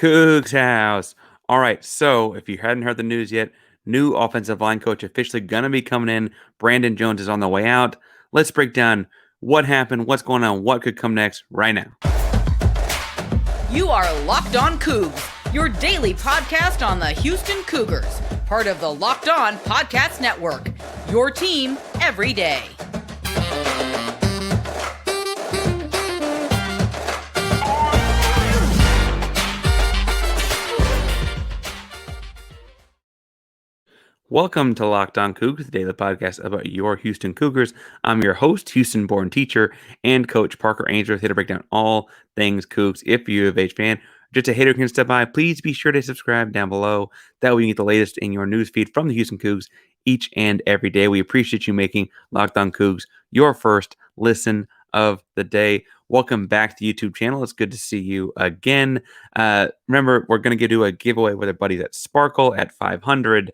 Coogs House. All right, so if you hadn't heard the news yet, new offensive line coach officially going to be coming in. Brandon Jones is on the way out. Let's break down what happened, what's going on, what could come next right now. You are Locked On Cougs, your daily podcast on the Houston Cougars, part of the Locked On Podcast Network, your team every day. Welcome to Locked On Cougs, the daily podcast about your Houston Cougars. I'm your host, Houston-born teacher and coach Parker Ainsworth, here to break down all things Cougs. If you're a U of H fan, just a hater who can step by, please be sure to subscribe down below. That way you get the latest in your news feed from the Houston Cougs each and every day. We appreciate you making Locked On Cougs your first listen of the day. Welcome back to the YouTube channel. It's good to see you again. Remember, we're going to do a giveaway with our buddies at Sparkle at 500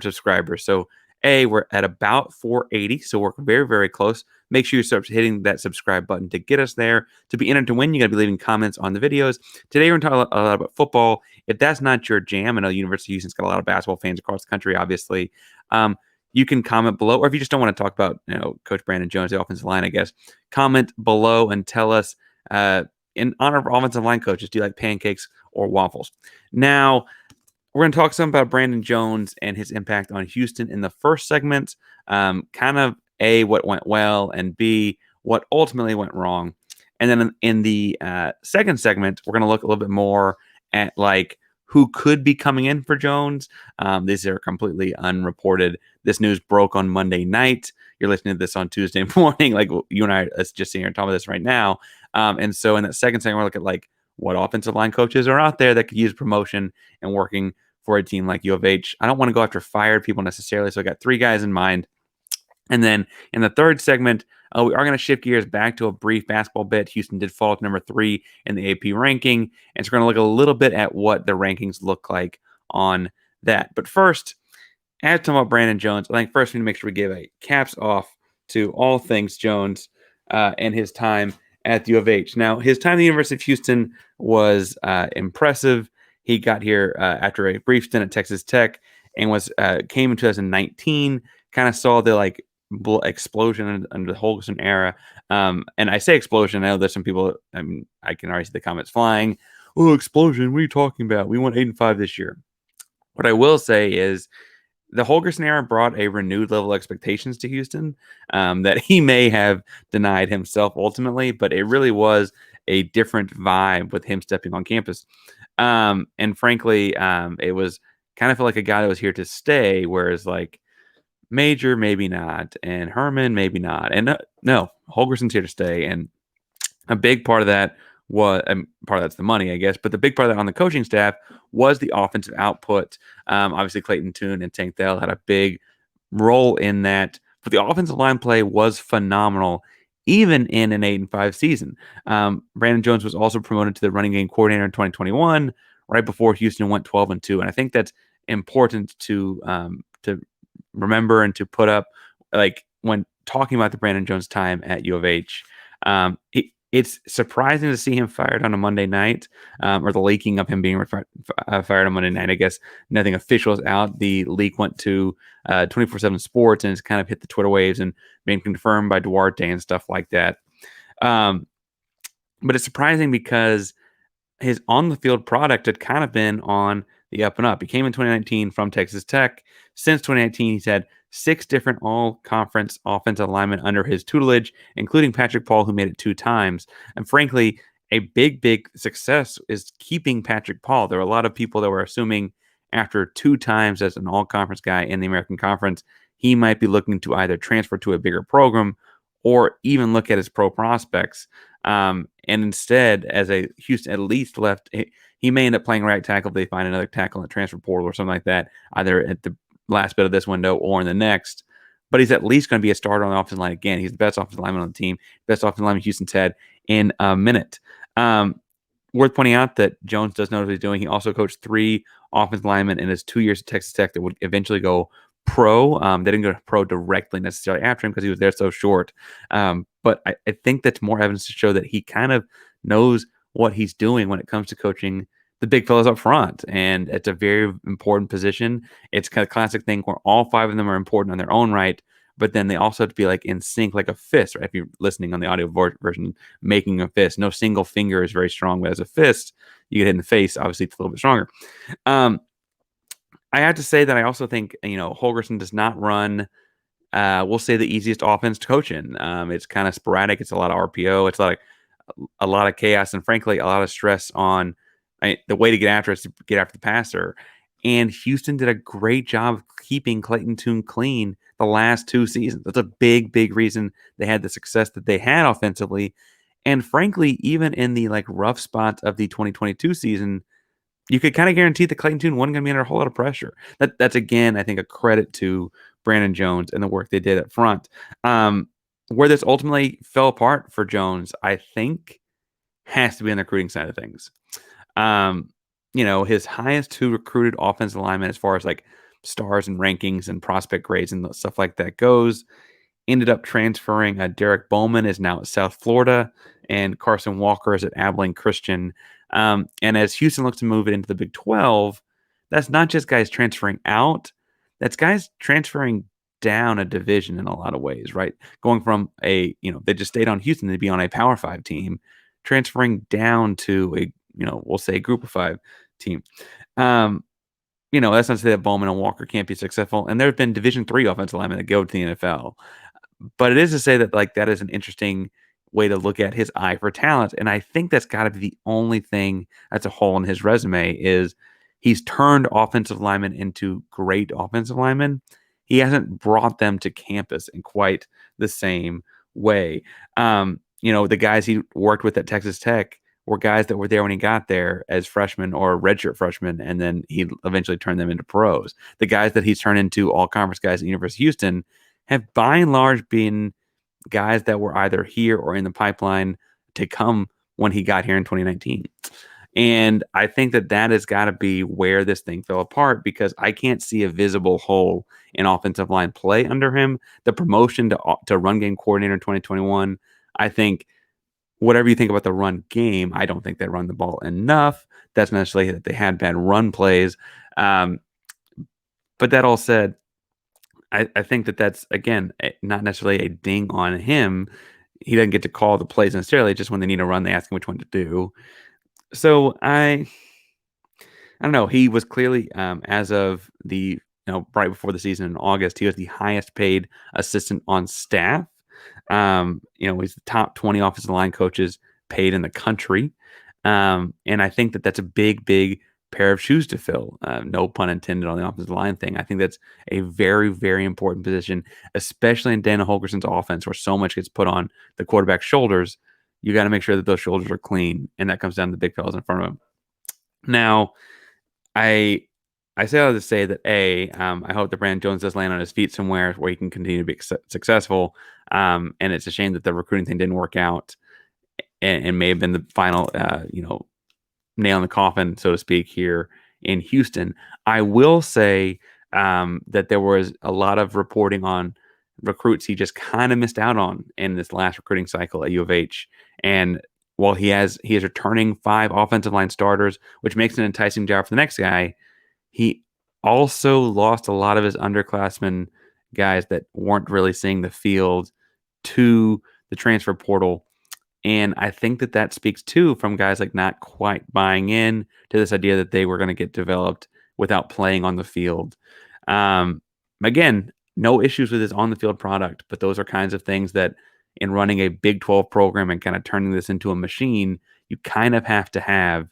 subscribers. So we're at about 480, so we're very, very close. Make sure you start hitting that subscribe button to get us there. To be entered to win, you got to be leaving comments on the videos. Today, we're going to talk a lot about football. If that's not your jam, I know University of Houston's got a lot of basketball fans across the country, obviously. You can comment below, or if you just don't want to talk about, Coach Brandon Jones, the offensive line, I guess, comment below and tell us, in honor of offensive line coaches, do you like pancakes or waffles? Now, we're going to talk some about Brandon Jones and his impact on Houston in the first segment, kind of A, what went well, and B, what ultimately went wrong. And then in the second segment, we're going to look a little bit more at who could be coming in for Jones. These are completely unreported. This news broke on Monday night. You're listening to this on Tuesday morning, like you and I are just sitting here and talking about this right now. And so in that second segment, we're looking at what offensive line coaches are out there that could use promotion and working for a team like U of H. I don't want to go after fired people necessarily, so I got three guys in mind. And then in the third segment, we are going to shift gears back to a brief basketball bit. Houston did fall to number 3 in the AP ranking, and so we're going to look a little bit at what the rankings look like on that. But first, as talking about Brandon Jones, I think first we need to make sure we give a caps off to all things Jones and his time at the U of H. Now, his time at the University of Houston was impressive. He got here after a brief stint at Texas Tech and came in 2019. Kind of saw the explosion under the Holgorsen era. And I say explosion. I know there's some people. I can already see the comments flying. Oh, explosion! What are you talking about? We won 8-5 this year. What I will say is the Holgorsen era brought a renewed level of expectations to Houston that he may have denied himself ultimately, but it really was a different vibe with him stepping on campus. And frankly, it was kind of felt like a guy that was here to stay, whereas Major, maybe not, and Herman, maybe not. And no, Holgorsen's here to stay. And a big part of that was, part of that's the money, I guess, but the big part of that on the coaching staff was the offensive output. Obviously, Clayton Tune and Tank Thel had a big role in that, but the offensive line play was phenomenal, even in an 8-5 season. Brandon Jones was also promoted to the running game coordinator in 2021, right before Houston went 12-2. And I think that's important to remember and to put up, when talking about the Brandon Jones time at U of H. It's surprising to see him fired on a Monday night, or the leaking of him being fired on Monday night. I guess nothing official is out. The leak went to 24/7 Sports, and it's kind of hit the Twitter waves and been confirmed by Duarte and stuff like that. But it's surprising because his on-the-field product had kind of been on the up and up. He came in 2019 from Texas Tech. Since 2019, he's had 6 different all-conference offensive linemen under his tutelage, including Patrick Paul, who made it 2 times. And frankly, a big success is keeping Patrick Paul. There were a lot of people that were assuming after 2 times as an all-conference guy in the American Conference, he might be looking to either transfer to a bigger program or even look at his pro prospects. And instead, as a Houston at least left, he may end up playing right tackle if they find another tackle in the transfer portal or something like that, either at the last bit of this window or in the next. But he's at least going to be a starter on the offensive line again. He's the best offensive lineman on the team, best offensive lineman Houston's had in a minute. Worth pointing out that Jones does know what he's doing. He also coached 3 offensive linemen in his 2 years at Texas Tech that would eventually go pro. They didn't go pro directly necessarily after him because he was there so short. But I think that's more evidence to show that he kind of knows what he's doing when it comes to coaching the big fellas up front, and it's a very important position. It's kind of classic thing where all five of them are important on their own right, but then they also have to be like in sync, like a fist. Right? If you're listening on the audio version, making a fist, no single finger is very strong, but as a fist, you get hit in the face. Obviously, it's a little bit stronger. I have to say that I also think Holgorsen does not run. We'll say the easiest offense to coach in. It's kind of sporadic. It's a lot of RPO. It's a lot of chaos, and frankly, a lot of stress on the way to get after it is to get after the passer. And Houston did a great job of keeping Clayton Tune clean the last 2 seasons. That's a big, big reason they had the success that they had offensively. And frankly, even in the rough spots of the 2022 season, you could kind of guarantee that Clayton Tune wasn't going to be under a whole lot of pressure. That's again, I think, a credit to Brandon Jones and the work they did up front. Where this ultimately fell apart for Jones, I think, has to be on the recruiting side of things. His highest 2 recruited offensive linemen as far as stars and rankings and prospect grades and stuff like that goes, ended up transferring. Derek Bowman is now at South Florida, and Carson Walker is at Abilene Christian. And as Houston looks to move it into the Big 12, that's not just guys transferring out, that's guys transferring down a division in a lot of ways, right? Going from they just stayed on Houston to be on a Power 5 team, transferring down to we'll say a Group of 5 team. That's not to say that Bowman and Walker can't be successful. And there have been Division III offensive linemen that go to the NFL. But it is to say that that is an interesting way to look at his eye for talent. And I think that's got to be the only thing that's a hole in his resume is he's turned offensive linemen into great offensive linemen. He hasn't brought them to campus in quite the same way. The guys he worked with at Texas Tech were guys that were there when he got there as freshmen or redshirt freshmen, and then he eventually turned them into pros. The guys that he's turned into all-conference guys at University of Houston have by and large been guys that were either here or in the pipeline to come when he got here in 2019. And I think that has got to be where this thing fell apart, because I can't see a visible hole in offensive line play under him. The promotion to run game coordinator in 2021, I think whatever you think about the run game, I don't think they run the ball enough. That's not necessarily that they had bad run plays. But that all said, I think that's, again, not necessarily a ding on him. He doesn't get to call the plays necessarily. Just when they need a run, they ask him which one to do. So I don't know. He was clearly, as of the right before the season in August, he was the highest paid assistant on staff. He's the top 20 offensive line coaches paid in the country. And I think that's a big, big pair of shoes to fill. No pun intended on the offensive line thing. I think that's a very, very important position, especially in Dana Holgorsen's offense, where so much gets put on the quarterback's shoulders. You got to make sure that those shoulders are clean, and that comes down to the big fellas in front of him. Now, I say all to say that I hope that Brandon Jones does land on his feet somewhere where he can continue to be successful. And it's a shame that the recruiting thing didn't work out, and may have been the final, nail in the coffin, so to speak, here in Houston. I will say that there was a lot of reporting on recruits he just kind of missed out on in this last recruiting cycle at U of H. And while he is returning 5 offensive line starters, which makes an enticing job for the next guy, he also lost a lot of his underclassmen guys that weren't really seeing the field to the transfer portal. And I think that speaks too from guys not quite buying in to this idea that they were going to get developed without playing on the field. Again, no issues with his on the field product, but those are kinds of things that in running a Big 12 program and kind of turning this into a machine, you kind of have to have.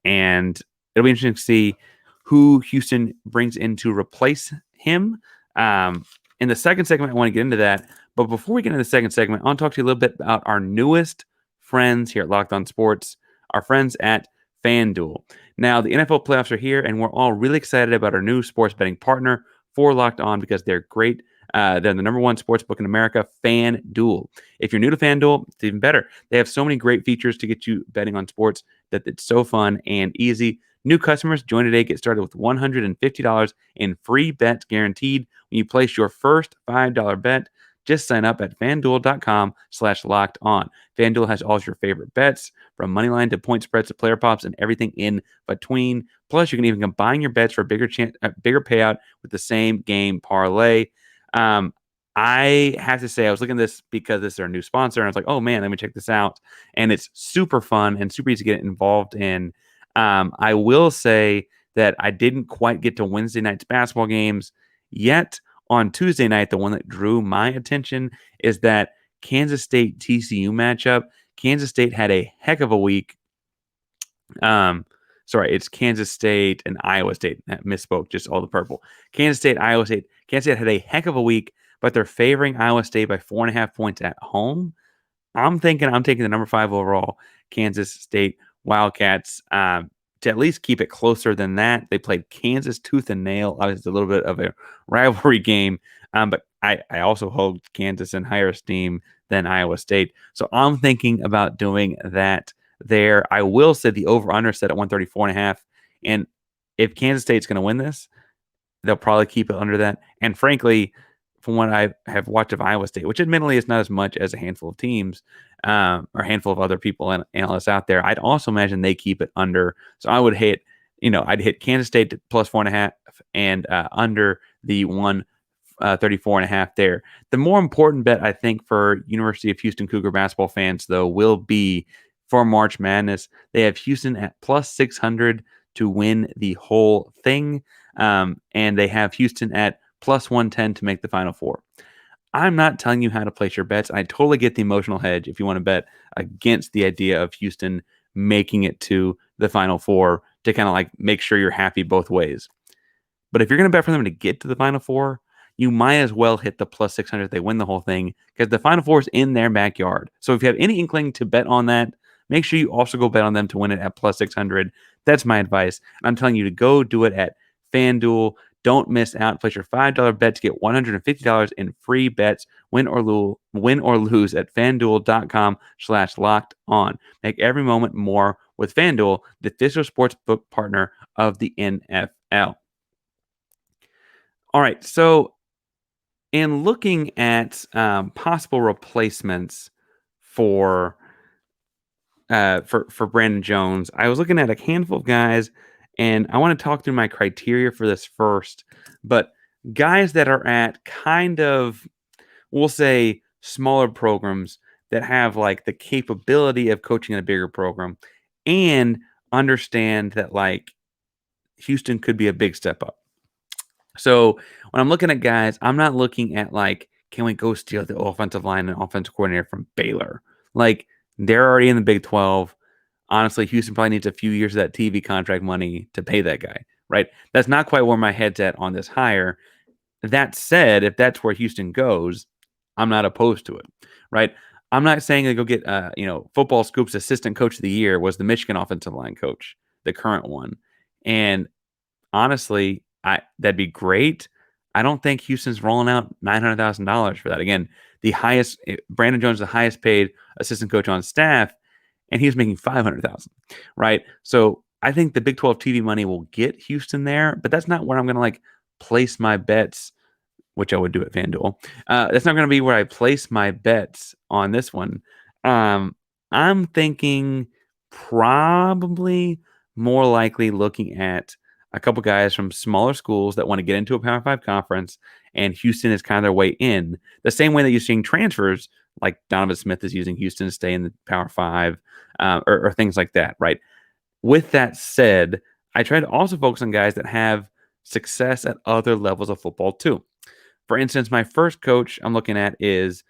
And it'll be interesting to see who Houston brings in to replace him. In the second segment, I want to get into that. But before we get into the second segment, I want to talk to you a little bit about our newest friends here at Locked On Sports, our friends at FanDuel. Now, the NFL playoffs are here, and we're all really excited about our new sports betting partner for Locked On because they're great. They're the number one sports book in America, FanDuel. If you're new to FanDuel, it's even better. They have so many great features to get you betting on sports that it's so fun and easy. New customers join today. Get started with $150 in free bets guaranteed when you place your first $5 bet. Just sign up at fanduel.com/locked on. FanDuel has all your favorite bets, from moneyline to point spreads to player props and everything in between. Plus, you can even combine your bets for a bigger payout with the same game parlay. I have to say, I was looking at this because this is our new sponsor, and I was like, oh man, let me check this out. And it's super fun and super easy to get involved in. I will say that I didn't quite get to Wednesday night's basketball games yet. On Tuesday night, the one that drew my attention is that Kansas State TCU matchup. Kansas State had a heck of a week. Sorry, it's Kansas State and Iowa State. I misspoke, just all the purple. Kansas State, Iowa State. Kansas State had a heck of a week, but they're favoring Iowa State by 4.5 points at home. I'm thinking I'm taking the number 5 overall Kansas State Wildcats to at least keep it closer than that. They played Kansas tooth and nail. Obviously, a little bit of a rivalry game, but I also hold Kansas in higher esteem than Iowa State. So I'm thinking about doing that there. I will say the over-under set at 134.5. And if Kansas State's going to win this, they'll probably keep it under that. And frankly, from what I have watched of Iowa State, which admittedly is not as much as a handful of teams or a handful of other people and analysts out there, I'd also imagine they keep it under. So I would hit, I'd hit Kansas State to plus 4.5 and under the 134.5 there. The more important bet, I think, for University of Houston Cougar basketball fans, though, will be for March Madness. They have Houston at plus 600 to win the whole thing. And they have Houston at plus 110 to make the Final Four. I'm not telling you how to place your bets. I totally get the emotional hedge if you want to bet against the idea of Houston making it to the Final Four to kind of like make sure you're happy both ways. But if you're going to bet for them to get to the Final Four, you might as well hit the plus 600 if they win the whole thing, because the Final Four is in their backyard. So if you have any inkling to bet on that, make sure you also go bet on them to win it at plus 600. That's my advice. I'm telling you to go do it at FanDuel. Don't miss out. Place your $5 bet to get $150 in free bets, win or lose at FanDuel.com/locked on. Make every moment more with FanDuel, the official sportsbook partner of the NFL. All right, so in looking at possible replacements for Brandon Jones, I was looking at a handful of guys, and I want to talk through my criteria for this first. But guys that are at kind of, we'll say, smaller programs that have like the capability of coaching in a bigger program and understand that like Houston could be a big step up. So when I'm looking at guys, I'm not looking at like, can we go steal the offensive line and offensive coordinator from Baylor? Like, they're already in the Big 12. Honestly, Houston probably needs a few years of that TV contract money to pay that guy, right? That's not quite where my head's at on this hire. That said, if that's where Houston goes, I'm not opposed to it, right? I'm not saying to go get, Football Scoop's assistant coach of the year was the Michigan offensive line coach, the current one. And honestly, that'd be great. I don't think Houston's rolling out $900,000 for that. Again, Brandon Jones is the highest paid assistant coach on staff, and he's making $500,000, right? So I think the Big 12 TV money will get Houston there, but that's not where I'm going to like place my bets, which I would do at FanDuel. That's not going to be where I place my bets on this one. I'm thinking probably more likely looking at a couple guys from smaller schools that want to get into a Power 5 conference, and Houston is kind of their way in. The same way that you're seeing transfers, like Donovan Smith is using Houston to stay in the Power 5, or things like that, right? With that said, I try to also focus on guys that have success at other levels of football too. For instance, my first coach I'm looking at is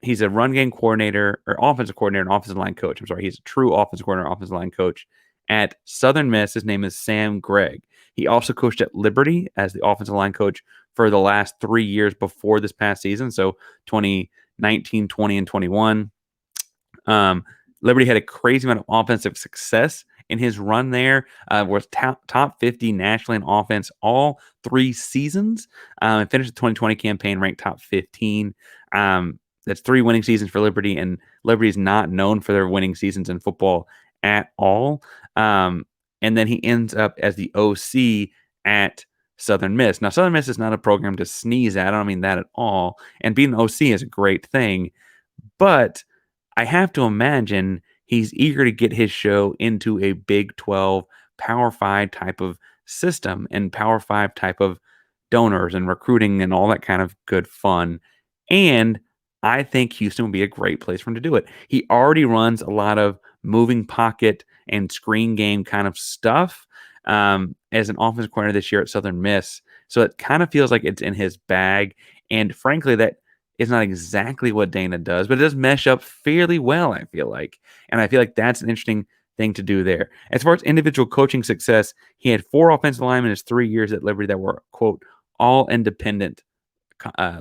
he's a run game coordinator or offensive coordinator and offensive line coach. I'm sorry, he's a true offensive coordinator, offensive line coach at Southern Miss. His name is Sam Gregg. He also coached at Liberty as the offensive line coach for the last 3 years before this past season, so 2019, 20, and 21. Liberty had a crazy amount of offensive success in his run there, was top 50 nationally in offense all 3 seasons, and finished the 2020 campaign ranked top 15. That's 3 winning seasons for Liberty, and Liberty is not known for their winning seasons in football at all. And then he ends up as the OC at Southern Miss. Now, Southern Miss is not a program to sneeze at. I don't mean that at all. And being an OC is a great thing. But I have to imagine he's eager to get his show into a Big 12 Power 5 type of system and Power 5 type of donors and recruiting and all that kind of good fun. And I think Houston would be a great place for him to do it. He already runs a lot of moving pocket and screen game kind of stuff as an offensive coordinator this year at Southern Miss. So it kind of feels like it's in his bag. And frankly, that is not exactly what Dana does, but it does mesh up fairly well, I feel like. And I feel like that's an interesting thing to do there. As far as individual coaching success, he had 4 offensive linemen in his 3 years at Liberty that were, quote, all independent,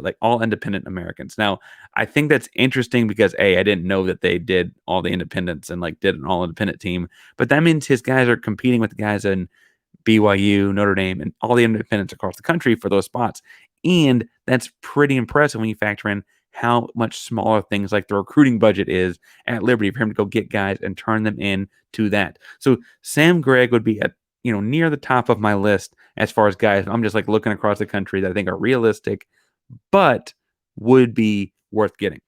like all independent Americans. Now, I think that's interesting because I didn't know that they did all the independents and like did an all independent team, but that means his guys are competing with the guys in BYU, Notre Dame, and all the independents across the country for those spots. And that's pretty impressive when you factor in how much smaller things like the recruiting budget is at Liberty for him to go get guys and turn them into that. So Sam Gregg would be at near the top of my list as far as guys. I'm just like looking across the country that I think are realistic, but would be worth getting.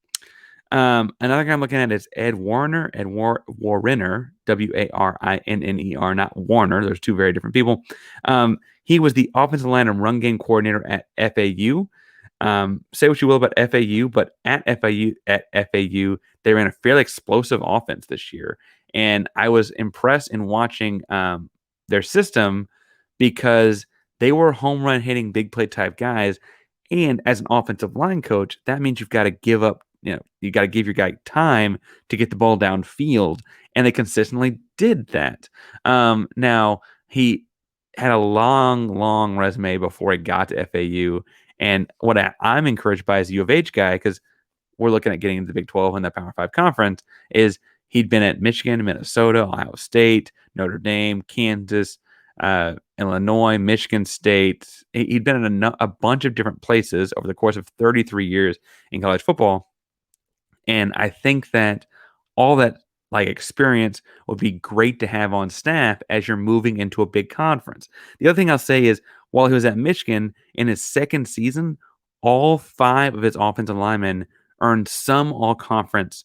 Another guy I'm looking at is Ed Warner, Wariner, Warinner, not Warner. There's 2 very different people. He was the offensive line and run game coordinator at FAU. Say what you will about FAU, but at FAU, they ran a fairly explosive offense this year. And I was impressed in watching their system because they were home run hitting big play type guys. And as an offensive line coach, that means you've got to give up, you got to give your guy time to get the ball downfield. And they consistently did that. Now, he had a long resume before he got to FAU. And what I'm encouraged by as a U of H guy, because we're looking at getting into the Big 12 and the Power 5 conference, is he'd been at Michigan, Minnesota, Ohio State, Notre Dame, Kansas, Illinois, Michigan State. He'd been in a bunch of different places over the course of 33 years in college football. And I think that all that like experience would be great to have on staff as you're moving into a big conference. The other thing I'll say is while he was at Michigan in his second season, all 5 of his offensive linemen earned some all-conference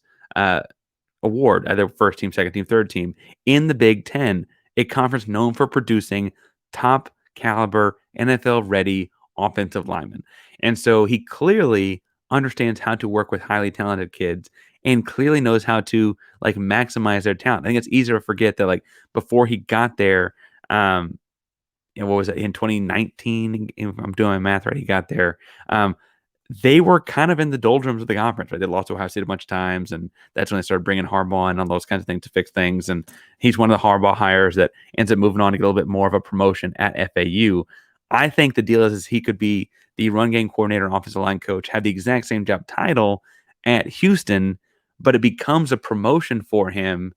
award, either first team, second team, third team, in the Big Ten, a conference known for producing top caliber, NFL-ready offensive linemen. And so he clearly understands how to work with highly talented kids and clearly knows how to like maximize their talent. I think it's easier to forget that like before he got there, what was it in 2019? If I'm doing my math right, he got there. They were kind of in the doldrums of the conference, right? They lost to Ohio State a bunch of times, and that's when they started bringing Harbaugh in on those kinds of things to fix things. And he's one of the Harbaugh hires that ends up moving on to get a little bit more of a promotion at FAU. I think the deal is he could be the run game coordinator and offensive line coach, have the exact same job title at Houston, but it becomes a promotion for him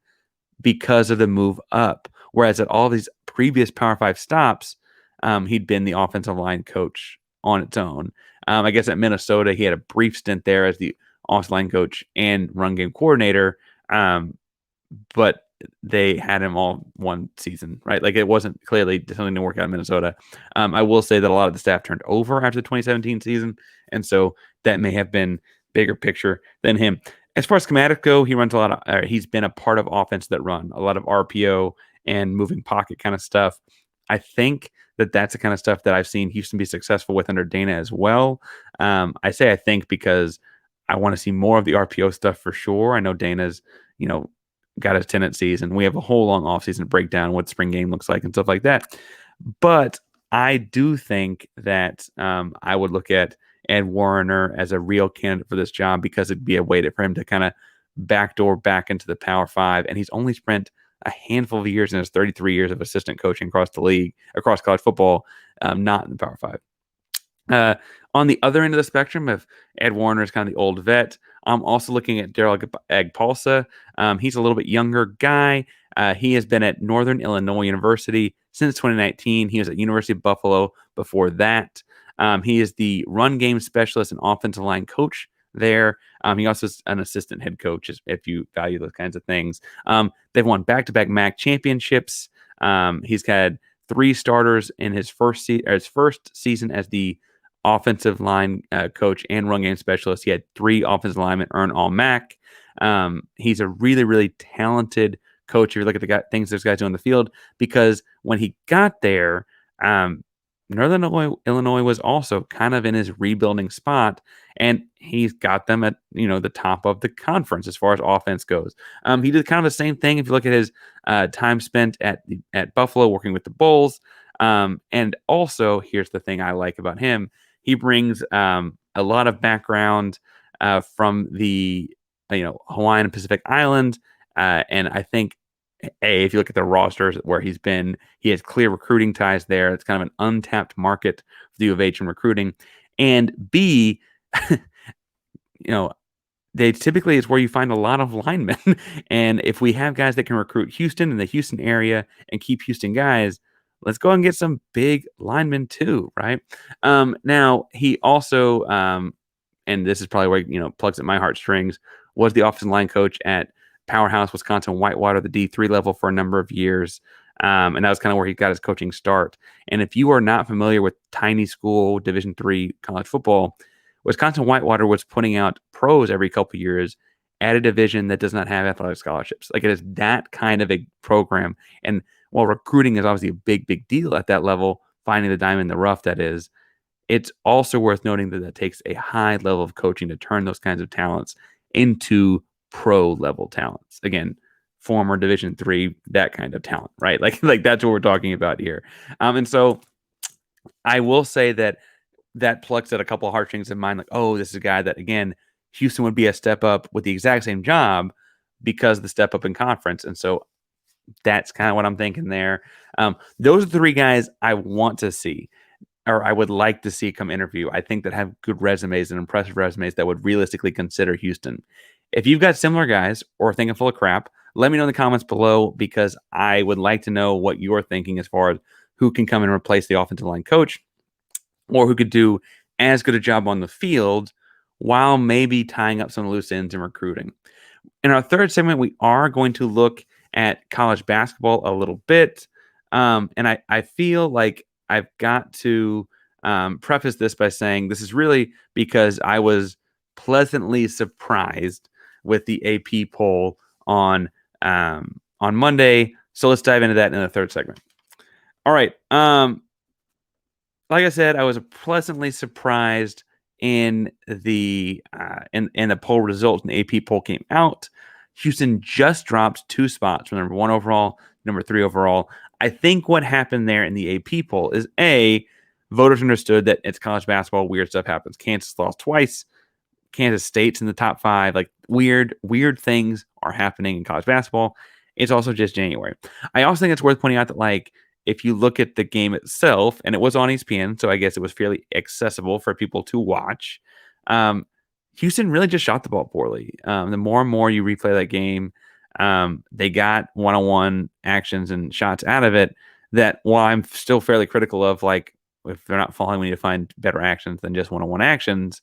because of the move up. Whereas at all these previous Power 5 stops, he'd been the offensive line coach on its own. I guess at Minnesota, he had a brief stint there as the offensive line coach and run game coordinator, but they had him all one season, right? Like it wasn't clearly something to work out in Minnesota. I will say that a lot of the staff turned over after the 2017 season, and so that may have been bigger picture than him. As far as schematics go, he runs a lot of. He's been a part of offense that run a lot of RPO and moving pocket kind of stuff. I think that that's the kind of stuff that I've seen Houston be successful with under Dana as well. I say I think because I want to see more of the RPO stuff for sure. I know Dana's, got his tendencies, and we have a whole long offseason breakdown what spring game looks like and stuff like that. But I do think that I would look at Ed Warner as a real candidate for this job because it'd be a way for him to kind of backdoor back into the Power 5. And he's only spent a handful of years in his 33 years of assistant coaching across the league, across college football, not in the Power 5. On the other end of the spectrum, if Ed Warner is kind of the old vet, I'm also looking at Daryl Agpalsa. He's a little bit younger guy. He has been at Northern Illinois University since 2019. He was at University of Buffalo before that. He is the run game specialist and offensive line coach there. He also is an assistant head coach if you value those kinds of things. They've won back-to-back MAC championships. He's had 3 starters in his first season as the offensive line coach and run game specialist. He had 3 offensive linemen earn All-MAC. He's a really, really talented coach if you look at the things those guys do on the field, because when he got there, Northern Illinois was also kind of in his rebuilding spot, and he's got them at the top of the conference as far as offense goes. He did kind of the same thing if you look at his time spent at Buffalo working with the Bulls. And also, here's the thing I like about him: he brings a lot of background from the Hawaiian and Pacific Islands, and I think if you look at the rosters where he's been, he has clear recruiting ties there. It's kind of an untapped market for the U of H in recruiting. And B, they typically is where you find a lot of linemen. And if we have guys that can recruit Houston in the Houston area and keep Houston guys, let's go and get some big linemen too, right? Now he also, and this is probably where plugs at my heartstrings, was the offensive line coach at powerhouse Wisconsin Whitewater, the D3 level, for a number of years. And that was kind of where he got his coaching start. And if you are not familiar with tiny school Division III college football, Wisconsin Whitewater was putting out pros every couple of years at a division that does not have athletic scholarships. Like, it is that kind of a program. And while recruiting is obviously a big, big deal at that level, finding the diamond in the rough, that is, it's also worth noting that that takes a high level of coaching to turn those kinds of talents into pro level talents. Again, former Division III, that kind of talent, right? Like that's what we're talking about here. And so I will say that plucks at a couple of heartstrings in mind, like, oh, this is a guy that, again, Houston would be a step up with the exact same job because of the step up in conference. And so that's kind of what I'm thinking there. Those are the 3 guys I want to see, or I would like to see come interview. I think that have good resumes and impressive resumes that would realistically consider Houston. If you've got similar guys or thinking full of crap, let me know in the comments below, because I would like to know what you're thinking as far as who can come and replace the offensive line coach, or who could do as good a job on the field while maybe tying up some loose ends in recruiting. In our third segment, we are going to look at college basketball a little bit. And I feel like I've got to preface this by saying this is really because I was pleasantly surprised with the AP poll on Monday. So let's dive into that in the third segment. All right. Like I said, I was pleasantly surprised in the poll results. And the AP poll came out. Houston just dropped 2 spots from number 1 overall, number 3 overall. I think what happened there in the AP poll is voters understood that it's college basketball. Weird stuff happens. Kansas lost twice. Kansas State's in the top 5. Like, weird things are happening in college basketball. It's also just January. I also think it's worth pointing out that, like, if you look at the game itself, and it was on ESPN, so I guess it was fairly accessible for people to watch, Houston really just shot the ball poorly. The more and more you replay that game, they got one-on-one actions and shots out of it that, while I'm still fairly critical of, like, if they're not falling, we need to find better actions than just one-on-one actions.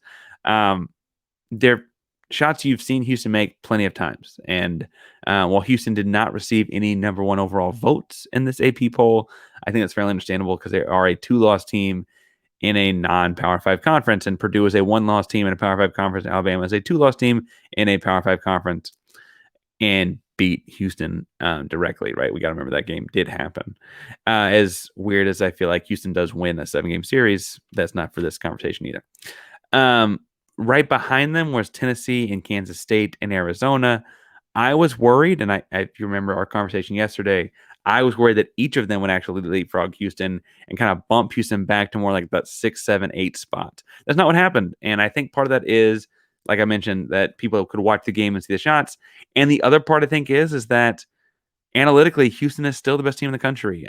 They're shots you've seen Houston make plenty of times. And while Houston did not receive any number 1 overall votes in this AP poll, I think that's fairly understandable because they are a 2-loss team in a non-Power 5 conference, and Purdue is a 1-loss team in a Power 5 conference. Alabama is a 2-loss team in a Power 5 conference, and beat Houston directly, right? We got to remember that game did happen. As weird as I feel like Houston does win a 7-game series, that's not for this conversation either. Right behind them was Tennessee and Kansas State and Arizona. I was worried, and if you remember our conversation yesterday, I was worried that each of them would actually leapfrog Houston and kind of bump Houston back to more like that 6, 7, 8 spot. That's not what happened. And I think part of that is, like I mentioned, that people could watch the game and see the shots. And the other part, I think, is that analytically, Houston is still the best team in the country,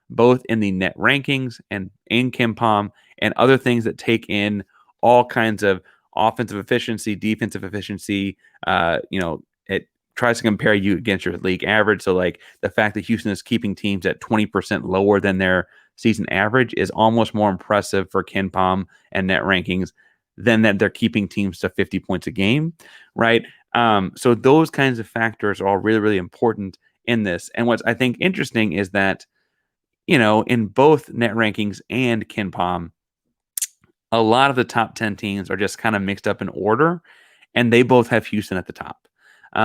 both in the net rankings and in KenPom and other things that take in all kinds of offensive efficiency, defensive efficiency. It tries to compare you against your league average. So, like, the fact that Houston is keeping teams at 20% lower than their season average is almost more impressive for KenPom and net rankings than that they're keeping teams to 50 points a game, right? So those kinds of factors are all really, really important in this. And what's, I think, interesting is that in both net rankings and KenPom, a lot of the top 10 teams are just kind of mixed up in order, and they both have Houston at the top.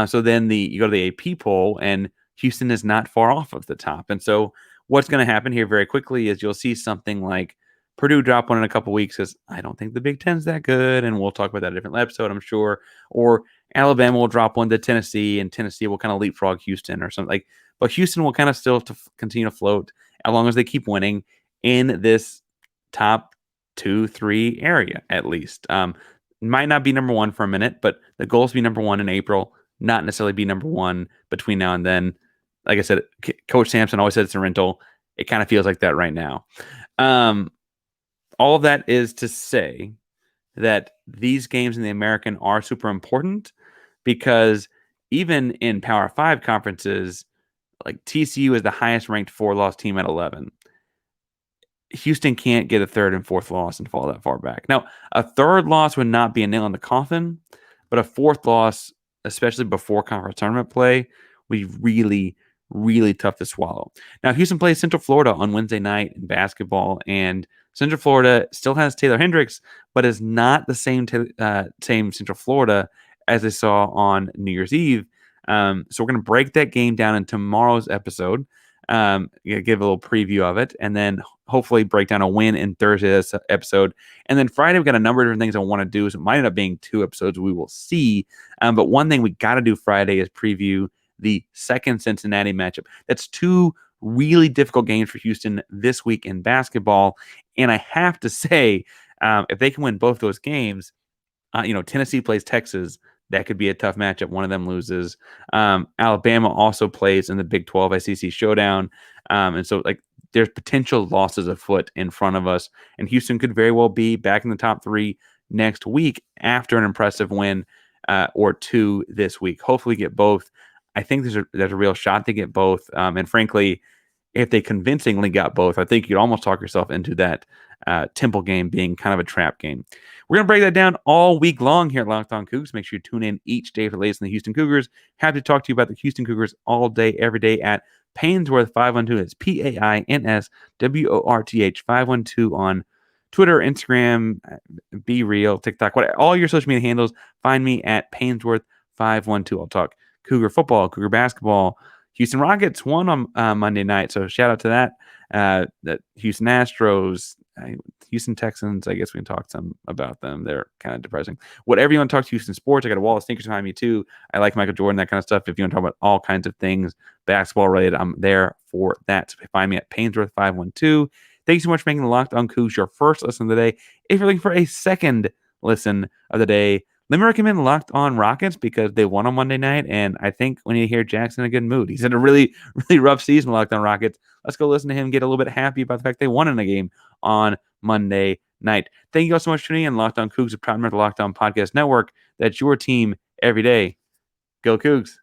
So then you go to the AP poll, and Houston is not far off of the top. And so what's going to happen here very quickly is you'll see something like Purdue drop one in a couple weeks because I don't think the Big Ten's that good, and we'll talk about that in a different episode, I'm sure. Or Alabama will drop one to Tennessee, and Tennessee will kind of leapfrog Houston or something like. But Houston will kind of still continue to float as long as they keep winning in this top 2-3 area at least. Might not be number one for a minute, but the goal is to be number one in April, not necessarily be number one between now and then. Like I said, Coach Sampson always said it's a rental. It kind of feels like that right now. All of that is to say that these games in the American are super important because even in Power 5 conferences, like TCU is the highest ranked 4-loss team at 11. Houston can't get a third and fourth loss and fall that far back. Now, a third loss would not be a nail in the coffin, but a fourth loss, especially before conference tournament play, would be really, really tough to swallow. Now, Houston plays Central Florida on Wednesday night in basketball, and Central Florida still has Taylor Hendricks, but is not the same Central Florida as they saw on New Year's Eve. So we're going to break that game down in tomorrow's episode. Give a little preview of it, and then hopefully break down a win in Thursday's episode. And then Friday, we've got a number of different things I want to do. So it might end up being 2 episodes. We will see. But one thing we got to do Friday is preview the second Cincinnati matchup. That's 2 really difficult games for Houston this week in basketball. And I have to say, if they can win both those games, Tennessee plays Texas. That could be a tough matchup. One of them loses. Alabama also plays in the Big 12 SEC showdown. And so, there's potential losses afoot in front of us. And Houston could very well be back in the top 3 next week after an impressive win or 2 this week. Hopefully get both. I think there's a real shot to get both. And frankly, if they convincingly got both, I think you'd almost talk yourself into that Temple game being kind of a trap game. We're going to break that down all week long here at Locked On Cougs. Make sure you tune in each day for the latest in the Houston Cougars. Happy to talk to you about the Houston Cougars all day, every day at Painsworth 512. It's PAINSWORTH 512 on Twitter, Instagram, Be Real, TikTok, all your social media handles. Find me at Painsworth 512. I'll talk Cougar football, Cougar basketball. Houston Rockets won on Monday night, so shout out to that. That Houston Astros, Houston Texans, I guess we can talk some about them. They're kind of depressing. Whatever you want to talk to Houston sports, I got a wall of sneakers behind me too. I like Michael Jordan, that kind of stuff. If you want to talk about all kinds of things basketball related, I'm there for that. So find me at Painsworth 512. Thanks so much for making the Locked On Cougs your first listen of the day. If you're looking for a second listen of the day, let me recommend Locked On Rockets because they won on Monday night, and I think when you hear Jackson in a good mood, he's in a really, really rough season. Locked On Rockets. Let's go listen to him get a little bit happy about the fact they won in a game on Monday night. Thank you all so much for tuning in. Locked On Cougs, a proud member of the Locked On Podcast Network. That's your team every day. Go Cougs.